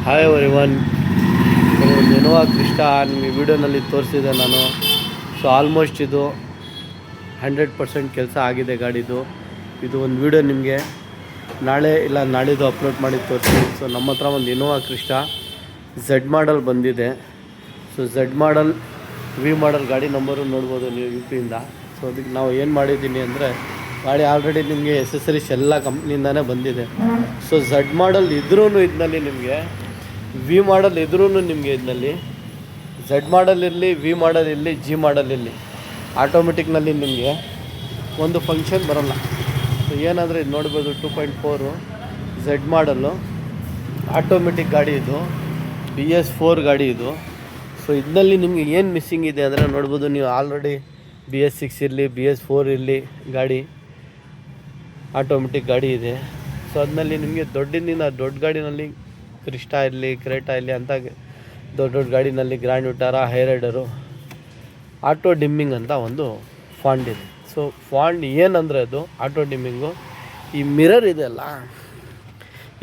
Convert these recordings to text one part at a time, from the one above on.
Hi everyone. ಒಂದು Innova Crysta ನಿಮಗೆ ವಿಡಿಯೋನಲ್ಲಿ ತೋರಿಸಿದೆ ನಾನು. ಸೊ ಆಲ್ಮೋಸ್ಟ್ ಇದು 100% ಕೆಲಸ ಆಗಿದೆ ಗಾಡಿದು. ಇದು ಒಂದು ವಿಡಿಯೋ ನಿಮಗೆ ನಾಳೆ ಇಲ್ಲ ನಾಳಿದ್ದು ಅಪ್ಲೋಡ್ ಮಾಡಿ ತೋರಿಸ್ತೀನಿ. ಸೊ ನಮ್ಮ ಹತ್ರ ಒಂದು ಇನೋವಾ ಕ್ರಿಸ್ಟಾ ಝೆಡ್ ಮಾಡಲ್ ಬಂದಿದೆ. ಸೊ ಝೆಡ್ ಮಾಡಲ್ ವಿ ಮಾಡಲ್ ಗಾಡಿ ನಂಬರು ನೋಡ್ಬೋದು ನೀವು UPಯಿಂದ. ಸೊ ಅದಕ್ಕೆ ನಾವು ಏನು ಮಾಡಿದ್ದೀನಿ ಅಂದರೆ, ಗಾಡಿ ಆಲ್ರೆಡಿ ನಿಮಗೆ ಎಸೆಸರೀಸ್ ಎಲ್ಲ ಕಂಪ್ನಿಯಿಂದನೇ ಬಂದಿದೆ. ಸೊ ಝೆಡ್ ಮಾಡಲ್ ಇದ್ರೂ ಇದರಲ್ಲಿ ನಿಮಗೆ ವಿ ಮಾಡಲ್ ಇದ್ರೂ ನಿಮಗೆ ಇದರಲ್ಲಿ ಝೆಡ್ ಮಾಡಲ್ ಇರಲಿ, ವಿ ಮಾಡಲ್ ಇರಲಿ, ಜಿ ಮಾಡಲ್ ಇರಲಿ, ಆಟೋಮೆಟಿಕ್ನಲ್ಲಿ ನಿಮಗೆ ಒಂದು ಫಂಕ್ಷನ್ ಬರೋಲ್ಲ. ಸೊ ಏನಂದರೆ ಇದು ನೋಡ್ಬೋದು 2.4 ಝೆಡ್ ಮಾಡಲ್ಲು ಆಟೋಮೆಟಿಕ್ ಗಾಡಿ ಇದು, BS4 ಗಾಡಿ ಇದು. ಸೊ ಇದರಲ್ಲಿ ನಿಮಗೆ ಏನು ಮಿಸ್ಸಿಂಗ್ ಇದೆ ಅಂದರೆ ನೋಡ್ಬೋದು ನೀವು. ಆಲ್ರೆಡಿ BS6 ಇರಲಿ, BS4 ಇರಲಿ, ಗಾಡಿ ಆಟೋಮೆಟಿಕ್ ಗಾಡಿ ಇದೆ. ಸೊ ಅದರಲ್ಲಿ ನಿಮಗೆ ದೊಡ್ಡ ಗಾಡಿನಲ್ಲಿ ಕ್ರಿಸ್ಟಾ ಇರಲಿ, ಕ್ರೇಟಾ ಇರಲಿ ಅಂತ ದೊಡ್ಡ ಗಾಡಿನಲ್ಲಿ ಗ್ರ್ಯಾಂಡ್ ವಿಟಾರಾ, ಹೈರೈಡರು ಆಟೋ ಡಿಮ್ಮಿಂಗ್ ಅಂತ ಒಂದು ಫಾಂಡ್ ಇದೆ. ಸೊ ಫಾಂಡ್ ಏನಂದರೆ ಅದು ಆಟೋ ಡಿಮ್ಮಿಂಗು. ಈ ಮಿರರ್ ಇದೆಯಲ್ಲ,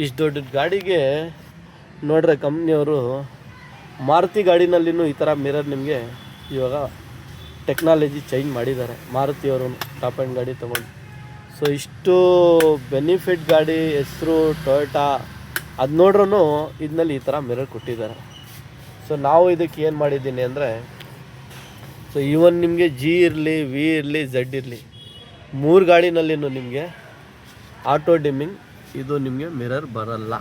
ಇಷ್ಟು ದೊಡ್ಡ ಗಾಡಿಗೆ ನೋಡ್ರೆ ಕಂಪ್ನಿಯವರು ಮಾರುತಿ ಗಾಡಿನಲ್ಲಿನೂ ಈ ಥರ ಮಿರರ್ ನಿಮಗೆ ಇವಾಗ ಟೆಕ್ನಾಲಜಿ ಚೇಂಜ್ ಮಾಡಿದ್ದಾರೆ ಮಾರುತಿಯವರು ಟಾಪ್ ಆ್ಯಂಡ್ ಗಾಡಿ ತೊಗೊಂಡು. ಸೊ ಇಷ್ಟು ಬೆನಿಫಿಟ್ ಗಾಡಿ ಹೆಸರು ಟೊಯೋಟಾ, ಅದು ನೋಡ್ರೂ ಇದರಲ್ಲಿ ಈ ಥರ ಮಿರರ್ ಕೊಟ್ಟಿದ್ದಾರೆ. ಸೊ ನಾವು ಇದಕ್ಕೆ ಏನು ಮಾಡಿದ್ದೀನಿ ಅಂದರೆ, ಸೊ ಈವನ್ ನಿಮಗೆ ಜಿ ಇರಲಿ, ವಿ ಇರಲಿ, ಝೆಡ್ ಇರಲಿ, 3 ಗಾಡಿನಲ್ಲಿನೂ ನಿಮಗೆ ಆಟೋ ಡಿಮ್ಮಿಂಗ್ ಇದು ನಿಮಗೆ ಮಿರರ್ ಬರಲ್ಲ.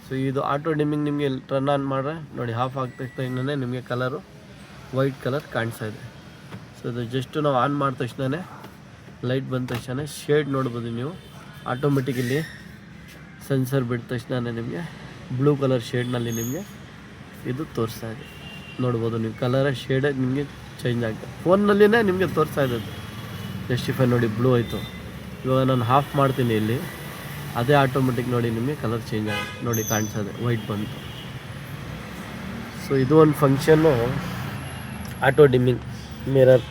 ಸೊ ಇದು ಆಟೋ ಡಿಮ್ಮಿಂಗ್ ನಿಮಗೆ ಟರ್ನ್ ಆನ್ ಮಾಡ್ರೆ ನೋಡಿ, ಆಫ್ ಆಗ್ತಕ್ಕಂಥೇ ನಿಮಗೆ ಕಲರು ವೈಟ್ ಕಲರ್ ಕಾಣಿಸ್ತಾ ಇದೆ. ಸೊ ಇದು ಜಸ್ಟ್ ನಾವು ಆನ್ ಮಾಡಿದ ತಕ್ಷಣ ಲೈಟ್ ಬಂದ ತಕ್ಷಣ ಶೇಡ್ ನೋಡ್ಬೋದು ನೀವು. ಆಟೋಮೆಟಿಕಲಿ ಸೆನ್ಸರ್ ಬಿಟ್ಟ ತಕ್ಷಣ ನಿಮಗೆ ಬ್ಲೂ ಕಲರ್ ಶೇಡ್ನಲ್ಲಿ ನಿಮಗೆ ಇದು ತೋರಿಸ್ತಾ ಇದೆ. ನೋಡ್ಬೋದು ನೀವು, ಕಲರ ಶೇಡ್ ನಿಮಗೆ ಚೇಂಜ್ ಆಗುತ್ತೆ. ಫೋನ್ನಲ್ಲಿನೇ ನಿಮಗೆ ತೋರಿಸ್ತಾ ಇದ್ದದ್ದು ಜಸ್ಟಿಫೈ ನೋಡಿ, ಬ್ಲೂ ಆಯಿತು. ಇವಾಗ ನಾನು ಆಫ್ ಮಾಡ್ತೀನಿ ಇಲ್ಲಿ, ಅದೇ ಆಟೋಮೆಟಿಕ್ ನೋಡಿ ನಿಮಗೆ ಕಲರ್ ಚೇಂಜ್ ಆಗುತ್ತೆ. ನೋಡಿ ಕಾಣಿಸೋದೆ ವೈಟ್ ಬಂತು. ಸೊ ಇದು ಒಂದು function auto dimming mirror.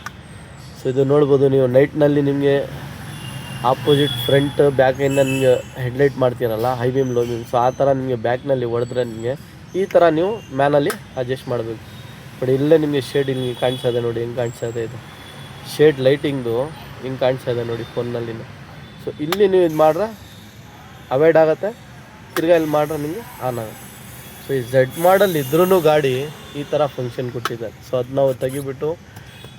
So ಇದು ನೋಡ್ಬೋದು ನೀವು, ನೈಟ್ನಲ್ಲಿ ನಿಮಗೆ ಆಪೋಸಿಟ್ ಫ್ರಂಟ್ ಬ್ಯಾಕಿಂದ ನಿಮಗೆ ಹೆಡ್ಲೈಟ್ ಮಾಡ್ತೀರಲ್ಲ, high beam low beam. So ಆ ಥರ ನಿಮಗೆ ಬ್ಯಾಕ್ನಲ್ಲಿ ಹೊಡೆದ್ರೆ ನಿಮಗೆ ಈ ಥರ ನೀವು ಮ್ಯಾನಲ್ಲಿ ಅಡ್ಜಸ್ಟ್ ಮಾಡಬೇಕು. ಬಟ್ ಇಲ್ಲೇ ನಿಮಗೆ ಶೇಡ್ ಇಲ್ಲಿ ಕಾಣಿಸೋದೆ ನೋಡಿ, ಹೆಂಗೆ ಕಾಣಿಸೋದೆ ಇದು ಶೇಡ್ ಲೈಟಿಂಗ್ದು ಹಿಂಗೆ ಕಾಣಿಸೋದೆ ನೋಡಿ ಫೋನ್ನಲ್ಲಿ. ಸೊ ಇಲ್ಲಿ ನೀವು ಇದು ಮಾಡ್ರೆ ಅವಾಯ್ಡ್ ಆಗುತ್ತೆ, ತಿರ್ಗಾ ಇಲ್ಲಿ ಮಾಡ್ರೆ ನಿಮಗೆ ಆನ್ ಆಗುತ್ತೆ. ಸೊ ಈ ಝೆಡ್ ಮಾಡಲ್ ಇದ್ರೂ ಗಾಡಿ ಈ ಥರ ಫಂಕ್ಷನ್ ಕೊಟ್ಟಿದ್ದಾರೆ. ಸೊ ಅದು ನಾವು ತೆಗಿಬಿಟ್ಟು,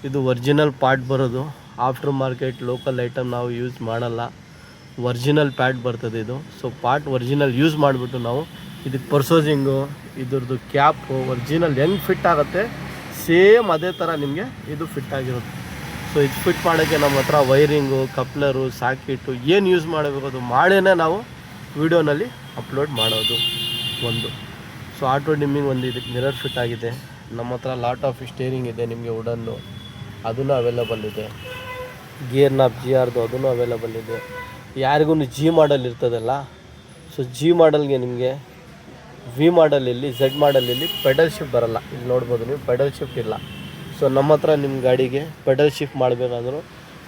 ಇದು ಒರಿಜಿನಲ್ ಪಾರ್ಟ್ ಬರೋದು, ಆಫ್ಟರ್ ಮಾರ್ಕೆಟ್ ಲೋಕಲ್ ಐಟಮ್ ನಾವು ಯೂಸ್ ಮಾಡಲ್ಲ, ಒರಿಜಿನಲ್ ಪ್ಯಾಡ್ ಬರ್ತದೆ ಇದು. ಸೊ ಪಾರ್ಟ್ ಒರಿಜಿನಲ್ ಯೂಸ್ ಮಾಡಿಬಿಟ್ಟು ನಾವು ಇದಕ್ಕೆ ಪರ್ಸೋಸಿಂಗು, ಇದ್ರದ್ದು ಕ್ಯಾಪು ಒರಿಜಿನಲ್ ಹೆಂಗೆ ಫಿಟ್ ಆಗುತ್ತೆ ಸೇಮ್ ಅದೇ ಥರ ನಿಮಗೆ ಇದು ಫಿಟ್ ಆಗಿರುತ್ತೆ. ಸೊ ಇದು ಫಿಟ್ ಮಾಡೋಕ್ಕೆ ನಮ್ಮ ಹತ್ರ ವೈರಿಂಗು, ಕಪ್ಲರು, ಸಾಕೆಟು ಏನು ಯೂಸ್ ಮಾಡಬೇಕು ಅದು ಮಾಡೇ ನಾವು ವಿಡಿಯೋನಲ್ಲಿ ಅಪ್ಲೋಡ್ ಮಾಡೋದು ಒಂದು. ಸೊ ಆಟೋ ಡಿಮ್ಮಿಂಗ್ ಒಂದು ಇದಕ್ಕೆ ಮಿರರ್ ಫಿಟ್ ಆಗಿದೆ. ನಮ್ಮ ಹತ್ರ ಲಾಟ್ ಆಫ್ ಸ್ಟೇರಿಂಗ್ ಇದೆ ನಿಮಗೆ, ವುಡನ್ನು ಅದೂ ಅವೈಲೇಬಲ್ ಇದೆ. ಗೇರ್ ನಾಬ್ GRದು ಅದೂ ಅವೈಲೇಬಲ್ ಇದೆ. ಯಾರಿಗೂ ಜಿ ಮಾಡಲ್ ಇರ್ತದಲ್ಲ, ಸೊ ಜಿ ಮಾಡಲ್ಗೆ ನಿಮಗೆ ವಿ ಮಾಡಲಲ್ಲಿ, ಝೆಡ್ ಮಾಡಲಲ್ಲಿ ಪೆಡಲ್ ಶಿಫ್ಟ್ ಬರೋಲ್ಲ. ಇಲ್ಲಿ ನೋಡ್ಬೋದು ನೀವು, ಪೆಡಲ್ ಶಿಫ್ಟ್ ಇಲ್ಲ. ಸೊ ನಮ್ಮ ಹತ್ರ ನಿಮ್ಮ ಗಾಡಿಗೆ ಪೆಡಲ್ ಶಿಫ್ಟ್ ಮಾಡಬೇಕಾದ್ರೂ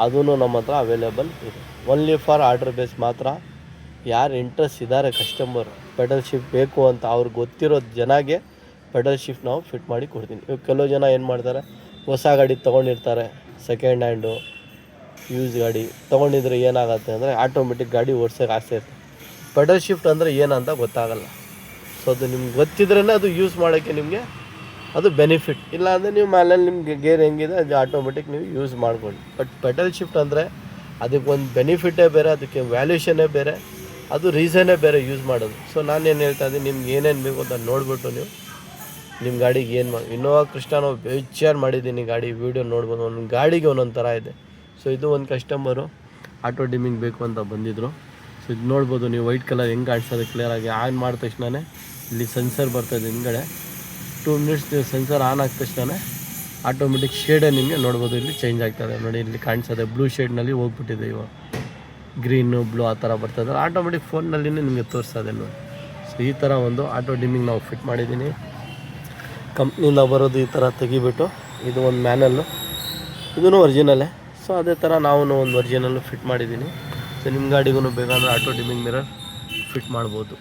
ಅದೂ ನಮ್ಮ ಹತ್ರ ಅವೈಲೇಬಲ್ ಇದೆ. ಓನ್ಲಿ ಫಾರ್ ಆರ್ಡ್ರ್ ಬೇಸ್ ಮಾತ್ರ. ಯಾರು ಇಂಟ್ರೆಸ್ಟ್ ಇದ್ದಾರೆ ಕಸ್ಟಮರು ಪೆಡಲ್ ಶಿಫ್ಟ್ ಬೇಕು ಅಂತ ಅವ್ರಿಗೆ ಗೊತ್ತಿರೋ ಜನಗೆ ಪೆಡಲ್ ಶಿಫ್ಟ್ ನಾವು ಫಿಟ್ ಮಾಡಿ ಕೊಡ್ತೀನಿ. ಇವಾಗ ಕೆಲವು ಜನ ಏನು ಮಾಡ್ತಾರೆ, ಹೊಸ ಗಾಡಿ ತೊಗೊಂಡಿರ್ತಾರೆ, ಸೆಕೆಂಡ್ ಹ್ಯಾಂಡು ಯೂಸ್ ಗಾಡಿ ತೊಗೊಂಡಿದ್ರೆ ಏನಾಗುತ್ತೆ ಅಂದರೆ ಆಟೋಮೆಟಿಕ್ ಗಾಡಿ ಓಡ್ಸೋಕೆ ಆಸೆ ಇರ್ತದೆ. ಪೆಡಲ್ ಶಿಫ್ಟ್ ಅಂದರೆ ಏನಂತ ಗೊತ್ತಾಗಲ್ಲ. ಸೊ ಅದು ನಿಮ್ಗೆ ಗೊತ್ತಿದ್ರೇ ಅದು ಯೂಸ್ ಮಾಡೋಕ್ಕೆ ನಿಮಗೆ ಅದು ಬೆನಿಫಿಟ್. ಇಲ್ಲಾಂದರೆ ನೀವು ಮೇಲೆ ನಿಮಗೆ ಗೇರ್ ಹೆಂಗಿದೆ ಅದು ಆಟೋಮೆಟಿಕ್ ನೀವು ಯೂಸ್ ಮಾಡ್ಕೊಳ್ಳಿ. ಬಟ್ ಪೆಡಲ್ ಶಿಫ್ಟ್ ಅಂದರೆ ಅದಕ್ಕೆ ಒಂದು ಬೆನಿಫಿಟೇ ಬೇರೆ, ಅದಕ್ಕೆ ವ್ಯಾಲ್ಯೂಷನ್ನೇ ಬೇರೆ, ಅದು ರೀಸನ್ನೇ ಬೇರೆ ಯೂಸ್ ಮಾಡೋದು. ಸೊ ನಾನೇನು ಹೇಳ್ತಾ ಇದ್ದೀನಿ, ನಿಮ್ಗೆ ಏನೇನು ಬೇಕು ಅಂತ ನೋಡಿಬಿಟ್ಟು ನೀವು ನಿಮ್ಮ ಗಾಡಿಗೆ ಏನು ಇನೋವಾ ಕ್ರಿಸ್ಟಾ ನಾವು ಬೇಜಾರು ಮಾಡಿದ್ದೀನಿ ಗಾಡಿ. ವೀಡಿಯೋ ನೋಡ್ಬೋದು, ಒಂದೊಂದು ಗಾಡಿಗೆ ಒಂದೊಂದು ಥರ ಇದೆ. ಸೊ ಇದು ಒಂದು ಕಸ್ಟಮರು ಆಟೋ ಡಿಮ್ಮಿಂಗ್ ಬೇಕು ಅಂತ ಬಂದಿದ್ದರು. ಸೊ ಇದು ನೋಡ್ಬೋದು ನೀವು, ವೈಟ್ ಕಲರ್ ಹೆಂಗೆ ಕಾಣಿಸ್ತದೆ ಕ್ಲಿಯರಾಗಿ. ಆನ್ ಮಾಡಿದ ತಕ್ಷಣ ಇಲ್ಲಿ ಸೆನ್ಸರ್ ಬರ್ತದೆ ಹಿಂದ್ಗಡೆ. 2 ಮಿನಿಟ್ಸ್ ನೀವು ಸೆನ್ಸರ್ ಆನ್ ಆಗಿದ ತಕ್ಷಣ ಆಟೋಮೆಟಿಕ್ ಶೇಡೇ ನಿಮಗೆ ನೋಡ್ಬೋದು ಇಲ್ಲಿ ಚೇಂಜ್ ಆಗ್ತದೆ ನೋಡಿ. ಇಲ್ಲಿ ಕಾಣಿಸ್ತದೆ ಬ್ಲೂ ಶೇಡ್ನಲ್ಲಿ ಹೋಗ್ಬಿಟ್ಟಿದೆ, ಇವಾಗ ಗ್ರೀನು ಬ್ಲೂ ಆ ಥರ ಬರ್ತದೆ. ಆಟೋಮೆಟಿಕ್ ಫೋನ್ನಲ್ಲಿನೇ ನಿಮಗೆ ತೋರಿಸ್ತದೆ ನೋಡಿ. ಸೊ ಈ ಥರ ಒಂದು ಆಟೋ ಡಿಮ್ಮಿಂಗ್ ನಾವು ಫಿಟ್ ಮಾಡಿದ್ದೀನಿ. ಕಂಪ್ನಿಯಿಂದ ಬರೋದು ಈ ಥರ ತೆಗಿಬಿಟ್ಟು, ಇದು ಒಂದು ಮ್ಯಾನಲ್ಲು, ಇದೂ ಒರಿಜಿನಲ್ಲೇ. ಸೊ ಅದೇ ಥರ ನಾವು ಒಂದು ಒರಿಜಿನಲ್ಲು ಫಿಟ್ ಮಾಡಿದ್ದೀನಿ. ಸೊ ನಿಮ್ಮ ಗಾಡಿಗೂ ಬೇಕಾದರೆ ಆಟೋ ಡಿಮ್ಮಿಂಗ್ ಮಿರರ್ ಫಿಟ್ ಮಾಡ್ಬೋದು.